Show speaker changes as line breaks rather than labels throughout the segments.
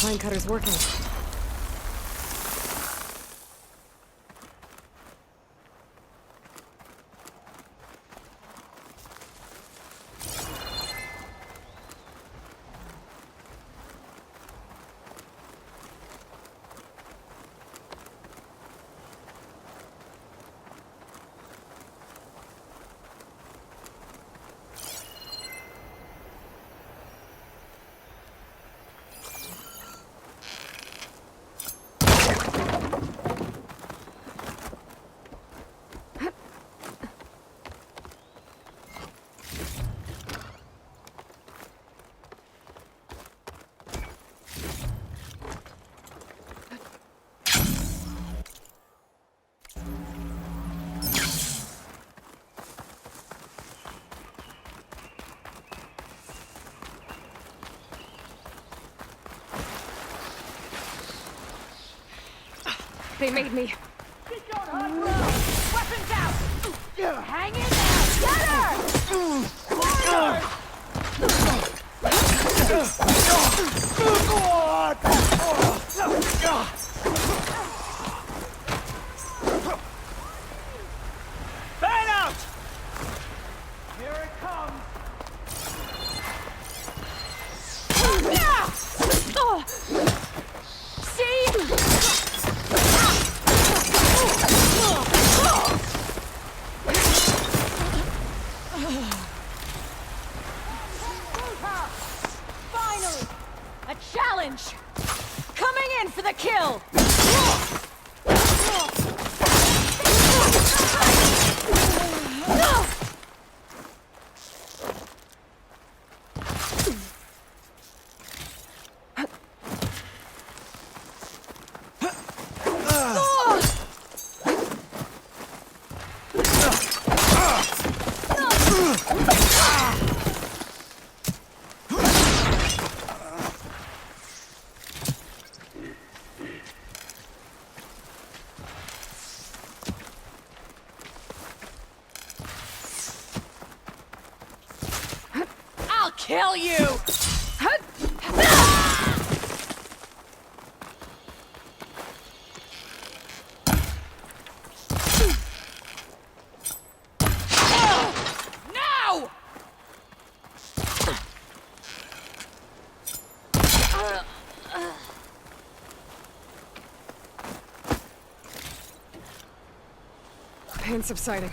Pine cutter's working. They made me.
Get going, hard road! Weapons out! Hang in there! Get her! Fan out! Here it comes!
See?
Finally! A challenge! Coming in for the kill! I'll kill you! Now!
Pain subsiding.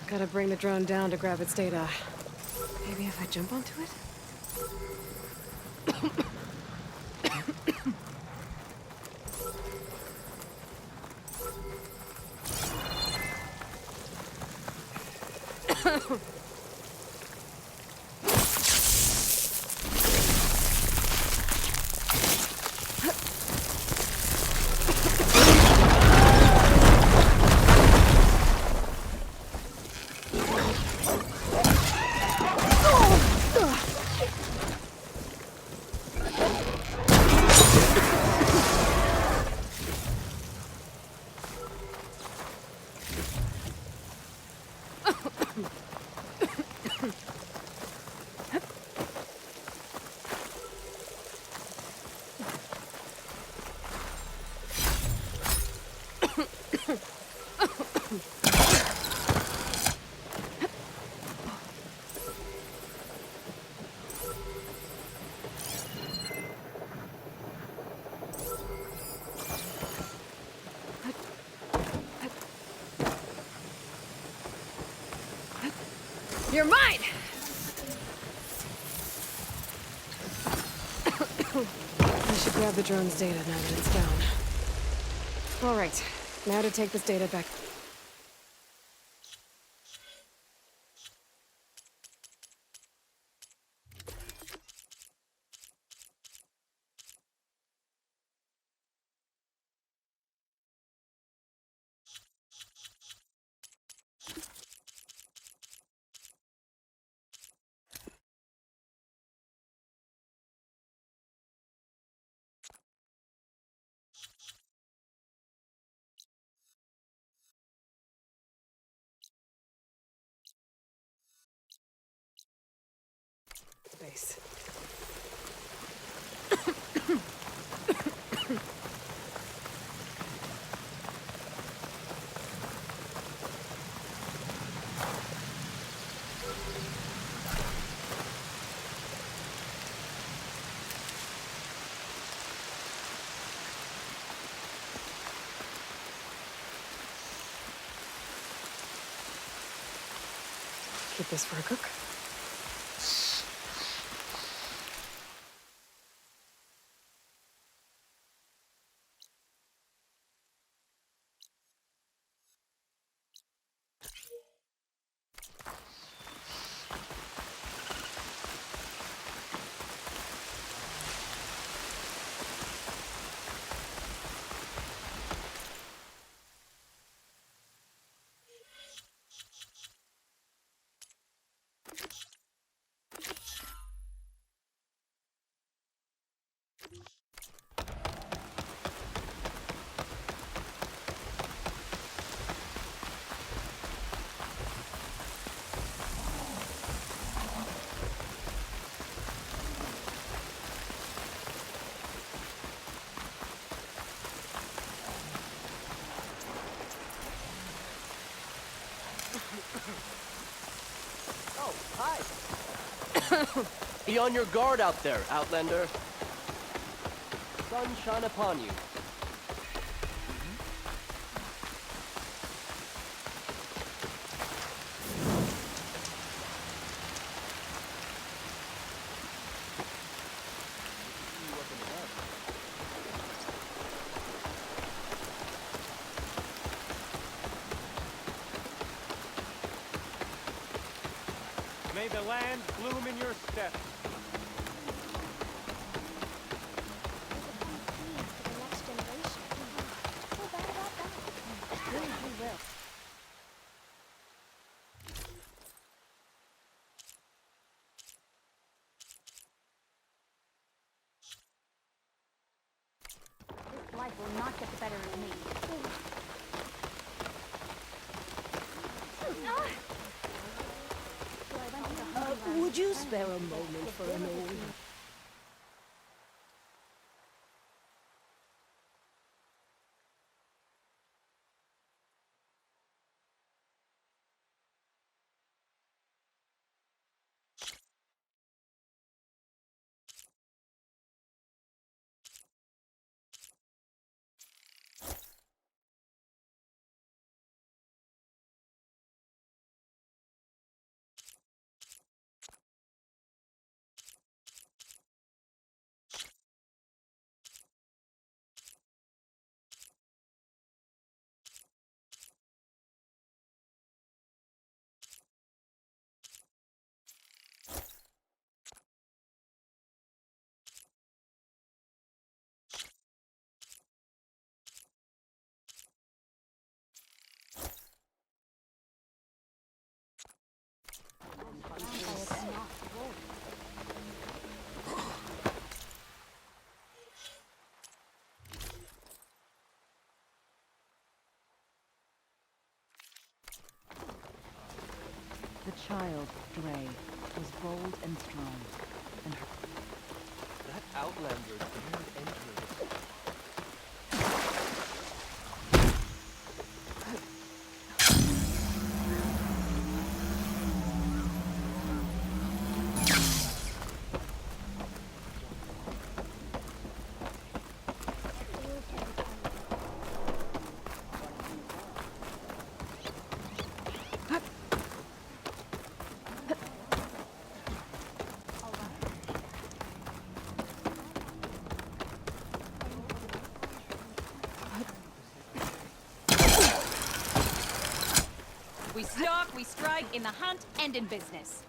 Gotta bring the drone down to grab its data. Maybe if I jump onto it? You're mine! I should grab the drone's data now that it's down. All right, now to take this data back. Base. Keep this for a cook.
Oh, hi. Be on your guard out there, Outlander. Sun shine upon you.
May the land bloom in your steps.
This life will not get the better of me.
Would you spare a moment for an old...
The child, Dre, was bold and strong, and her
That Outlander dared enter this.
We stalk, we strike, in the hunt, and in business.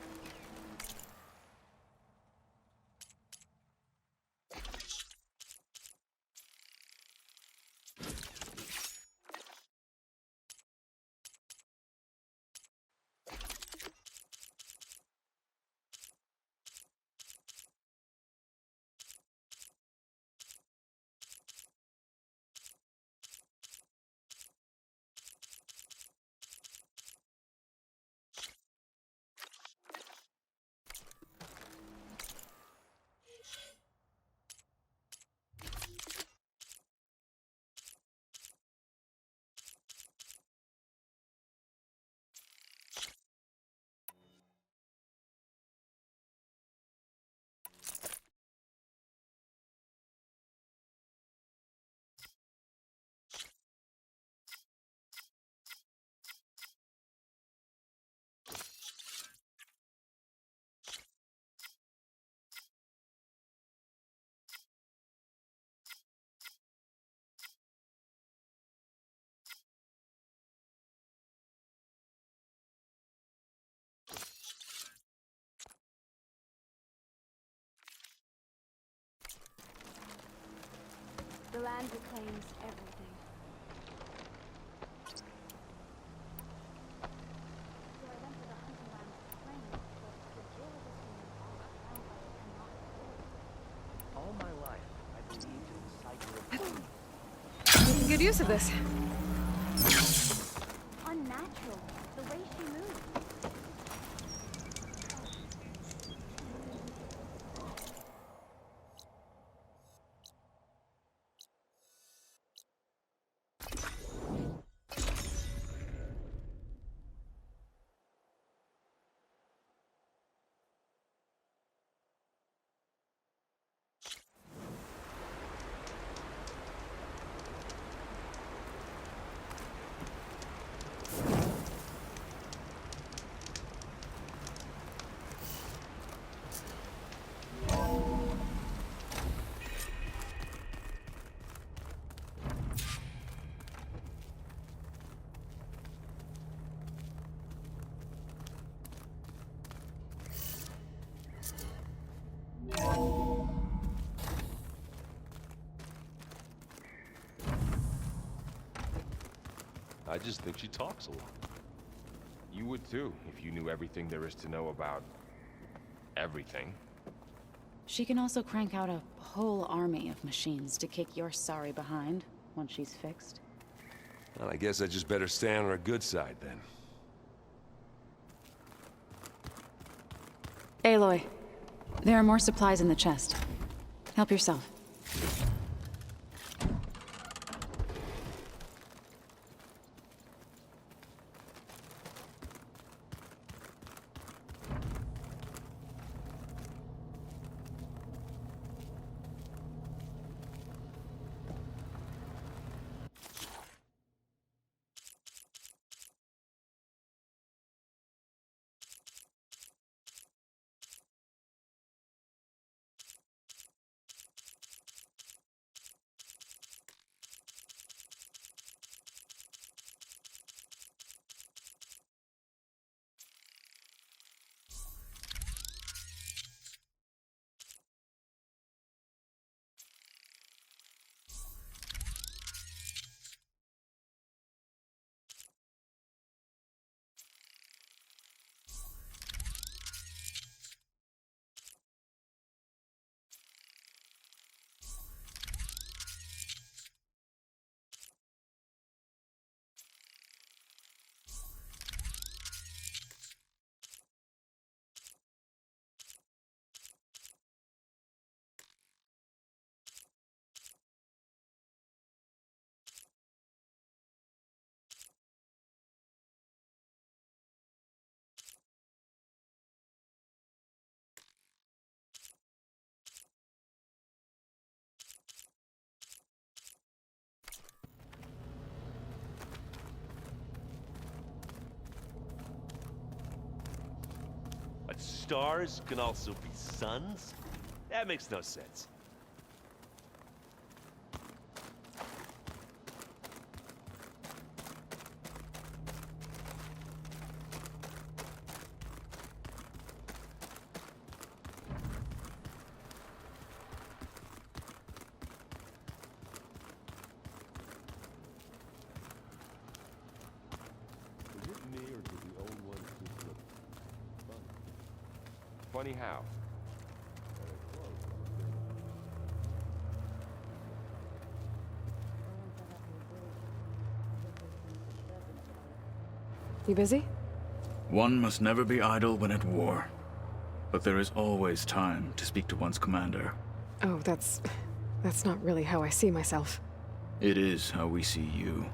The land reclaims everything. So I went to the hunting land to claim it, but the jail was being found by it and not killed.
All my life, I believed in the cycle of...
We can get use of this.
Unnatural, the way she moved.
I just think she talks a lot. You would too, if you knew everything there is to know about... everything.
She can also crank out a whole army of machines to kick your sorry behind once she's fixed.
Well, I guess I just better stay on her good side then.
Aloy, there are more supplies in the chest. Help yourself.
But stars can also be suns? That makes no sense.
funny how.
You busy?
One must never be idle when at war. But there is always time to speak to one's commander.
Oh, that's not really how I see myself.
It is how we see you.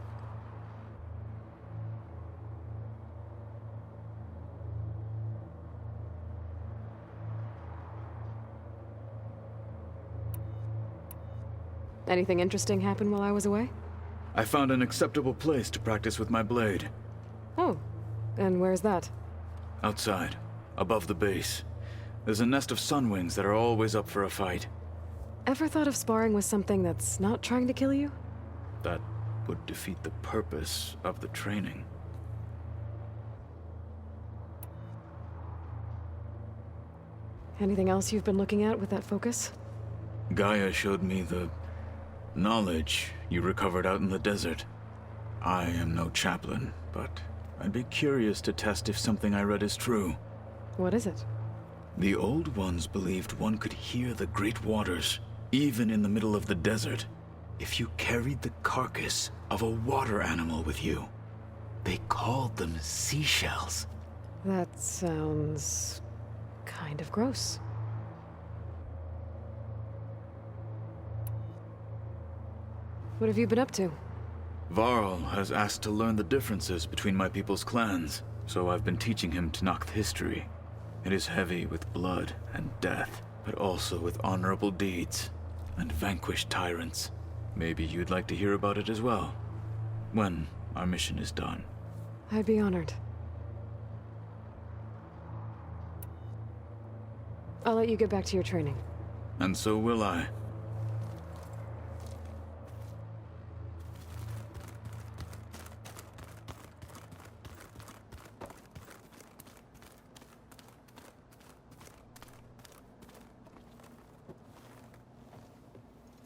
Anything interesting happen while I was away?
I found an acceptable place to practice with my blade.
Oh, and where's that?
Outside, above the base. There's a nest of sunwings that are always up for a fight.
Ever thought of sparring with something that's not trying to kill you?
That would defeat the purpose of the training.
Anything else you've been looking at with that focus?
Gaia showed me the knowledge you recovered out in the desert. I am no chaplain, but I'd be curious to test if something I read is true.
What is it?
The Old Ones believed one could hear the great waters, even in the middle of the desert, if you carried the carcass of a water animal with you. They called them seashells.
That sounds kind of gross. What have you been up to?
Varl has asked to learn the differences between my people's clans, so I've been teaching him Tanakh history. It is heavy with blood and death, but also with honorable deeds and vanquished tyrants. Maybe you'd like to hear about it as well, when our mission is done.
I'd be honored. I'll let you get back to your training.
And so will I.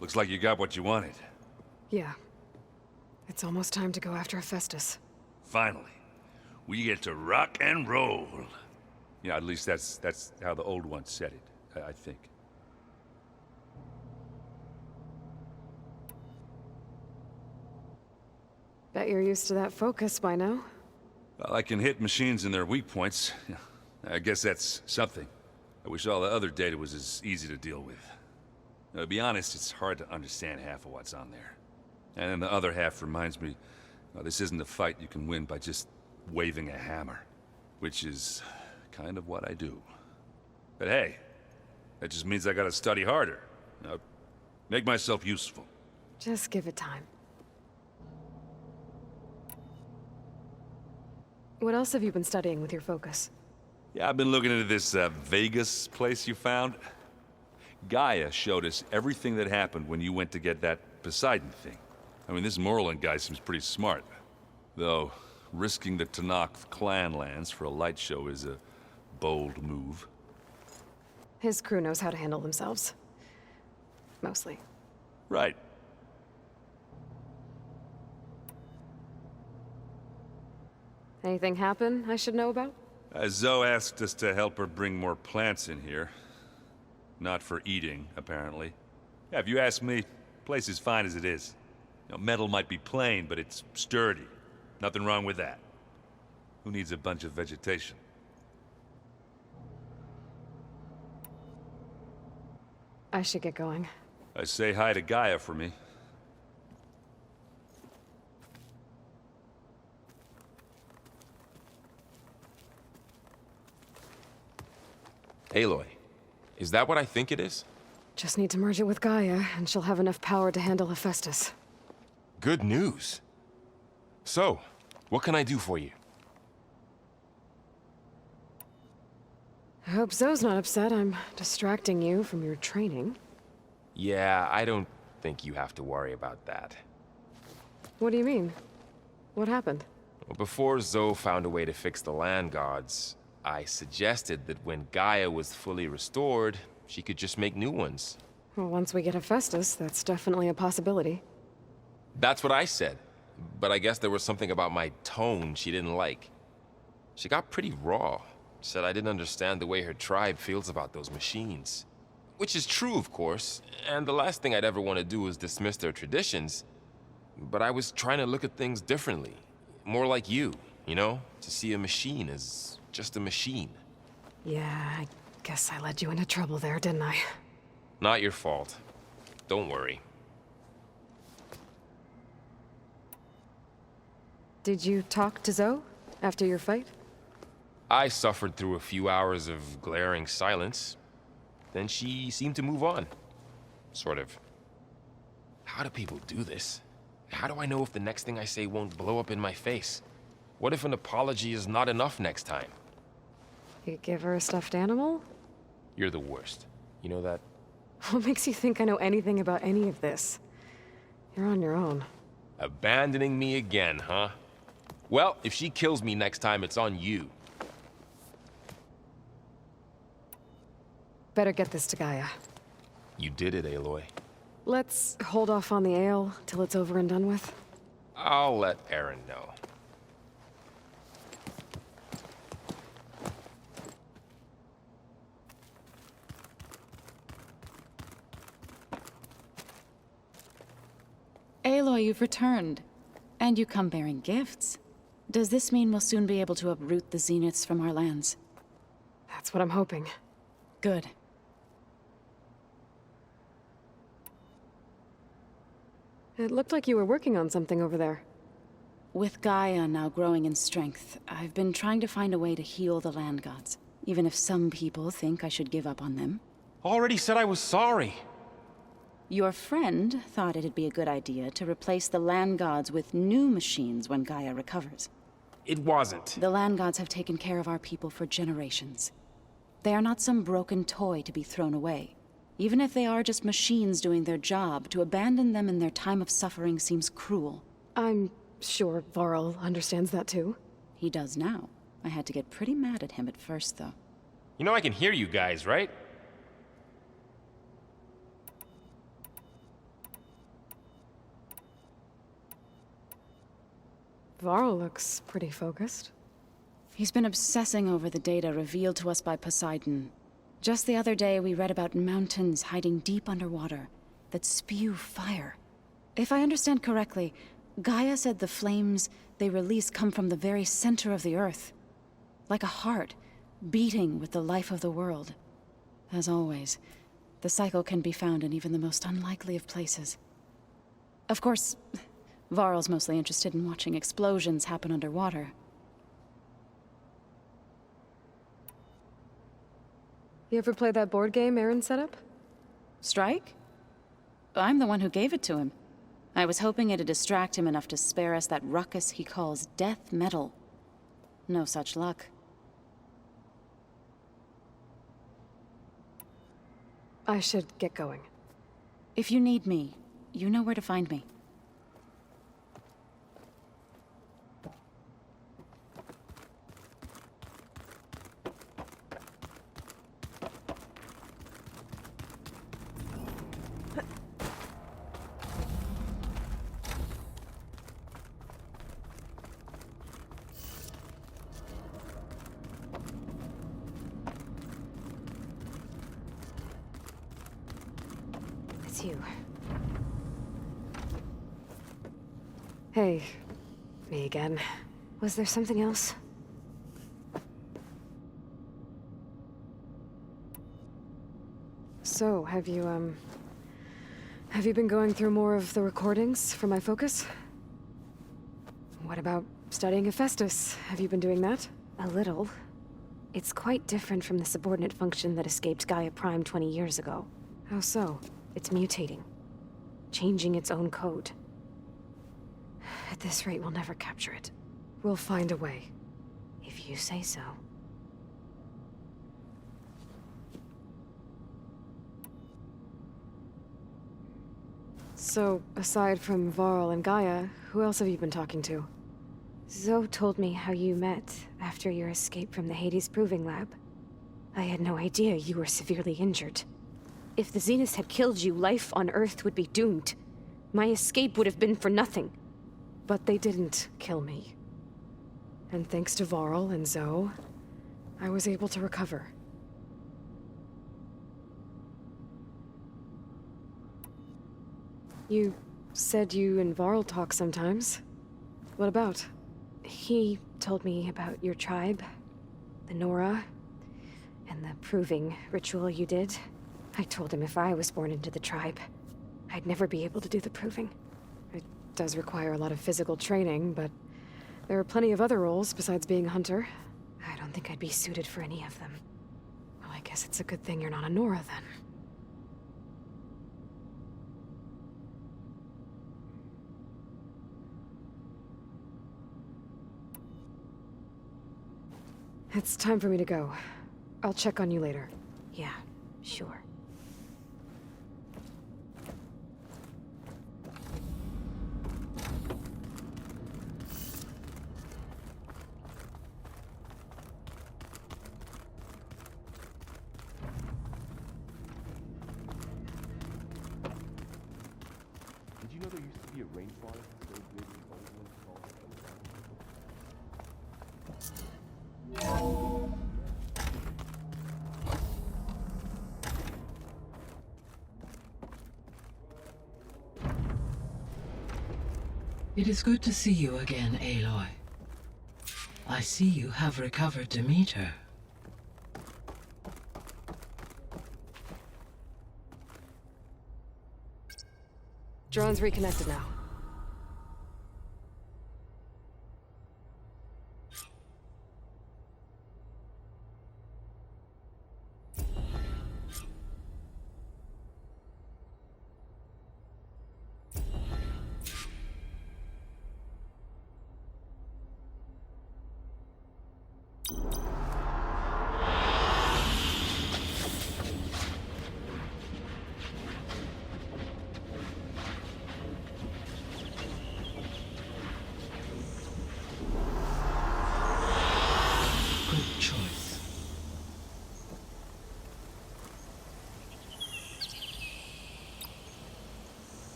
Looks like you got what you wanted.
Yeah. It's almost time to go after Hephaestus.
Finally. We get to rock and roll. Yeah, at least that's how the Old Ones said it, I think.
Bet you're used to that focus by now.
Well, I can hit machines in their weak points. I guess that's something. I wish all the other data was as easy to deal with. Now, to be honest, it's hard to understand half of what's on there. And then the other half reminds me, this isn't a fight you can win by just waving a hammer. Which is kind of what I do. But hey, that just means I gotta study harder. Make myself useful.
Just give it time. What else have you been studying with your focus?
Yeah, I've been looking into this Vegas place you found. Gaia showed us everything that happened when you went to get that Poseidon thing. I mean, this Moreland guy seems pretty smart. Though, risking the Tanakh clan lands for a light show is a bold move.
His crew knows how to handle themselves. Mostly.
Right.
Anything happen I should know about?
Zoe asked us to help her bring more plants in here. Not for eating, apparently. Yeah, if you ask me, the place is fine as it is. Metal might be plain, but it's sturdy. Nothing wrong with that. Who needs a bunch of vegetation?
I should get going.
Say hi to Gaia for me.
Aloy, is that what I think it is?
Just need to merge it with Gaia, and she'll have enough power to handle Hephaestus.
Good news. So, what can I do for you?
I hope Zoe's not upset I'm distracting you from your training.
Yeah, I don't think you have to worry about that.
What do you mean? What happened?
Well, before Zoe found a way to fix the land gods, I suggested that when Gaia was fully restored, she could just make new ones.
Well, once we get Hephaestus, that's definitely a possibility.
That's what I said. But I guess there was something about my tone she didn't like. She got pretty raw. Said I didn't understand the way her tribe feels about those machines. Which is true, of course, and the last thing I'd ever want to do is dismiss their traditions. But I was trying to look at things differently. More like you know? To see a machine as just a machine.
Yeah, I guess I led you into trouble there, didn't I?
Not your fault. Don't worry.
Did you talk to Zoe after your fight?
I suffered through a few hours of glaring silence. Then she seemed to move on. Sort of. How do people do this? How do I know if the next thing I say won't blow up in my face? What if an apology is not enough next time?
You give her a stuffed animal?
You're the worst. You know that?
What makes you think I know anything about any of this? You're on your own.
Abandoning me again, huh? Well, if she kills me next time, it's on you.
Better get this to Gaia.
You did it, Aloy.
Let's hold off on the ale till it's over and done with.
I'll let Aaron know.
Aloy, you've returned. And you come bearing gifts. Does this mean we'll soon be able to uproot the Zeniths from our lands?
That's what I'm hoping.
Good.
It looked like you were working on something over there.
With Gaia now growing in strength, I've been trying to find a way to heal the land gods, even if some people think I should give up on them.
Already said I was sorry.
Your friend thought it'd be a good idea to replace the land gods with new machines when Gaia recovers.
It wasn't.
The land gods have taken care of our people for generations. They are not some broken toy to be thrown away. Even if they are just machines doing their job, to abandon them in their time of suffering seems cruel.
I'm sure Varl understands that too.
He does now. I had to get pretty mad at him at first, though.
You know I can hear you guys, right?
Varl looks pretty focused.
He's been obsessing over the data revealed to us by Poseidon. Just the other day, we read about mountains hiding deep underwater that spew fire. If I understand correctly, Gaia said the flames they release come from the very center of the Earth. Like a heart, beating with the life of the world. As always, the cycle can be found in even the most unlikely of places. Of course, Varl's mostly interested in watching explosions happen underwater.
You ever play that board game Aaron set up?
Strike? I'm the one who gave it to him. I was hoping it'd distract him enough to spare us that ruckus he calls death metal. No such luck.
I should get going.
If you need me, you know where to find me.
It's you. Hey, me again. Was there something else? So, have you been going through more of the recordings for my focus? What about studying Hephaestus? Have you been doing that?
A little. It's quite different from the subordinate function that escaped Gaia Prime 20 years ago.
How so?
It's mutating. Changing its own code. At this rate, we'll never capture it.
We'll find a way.
If you say so.
So, aside from Varl and Gaia, who else have you been talking to?
Zoe told me how you met after your escape from the Hades Proving Lab. I had no idea you were severely injured. If the Zeniths had killed you, life on Earth would be doomed. My escape would have been for nothing.
But they didn't kill me. And thanks to Varl and Zoe, I was able to recover. You said you and Varl talk sometimes. What about?
He told me about your tribe, the Nora, and the proving ritual you did. I told him if I was born into the tribe, I'd never be able to do the proving.
It does require a lot of physical training, but there are plenty of other roles besides being a hunter.
I don't think I'd be suited for any of them.
Well, I guess it's a good thing you're not a Nora, then. It's time for me to go. I'll check on you later.
Yeah, sure.
Did you know there used to be a rainforest so big the old ones called it?
It is good to see you again, Aloy. I see you have recovered Demeter.
Drone's reconnected now.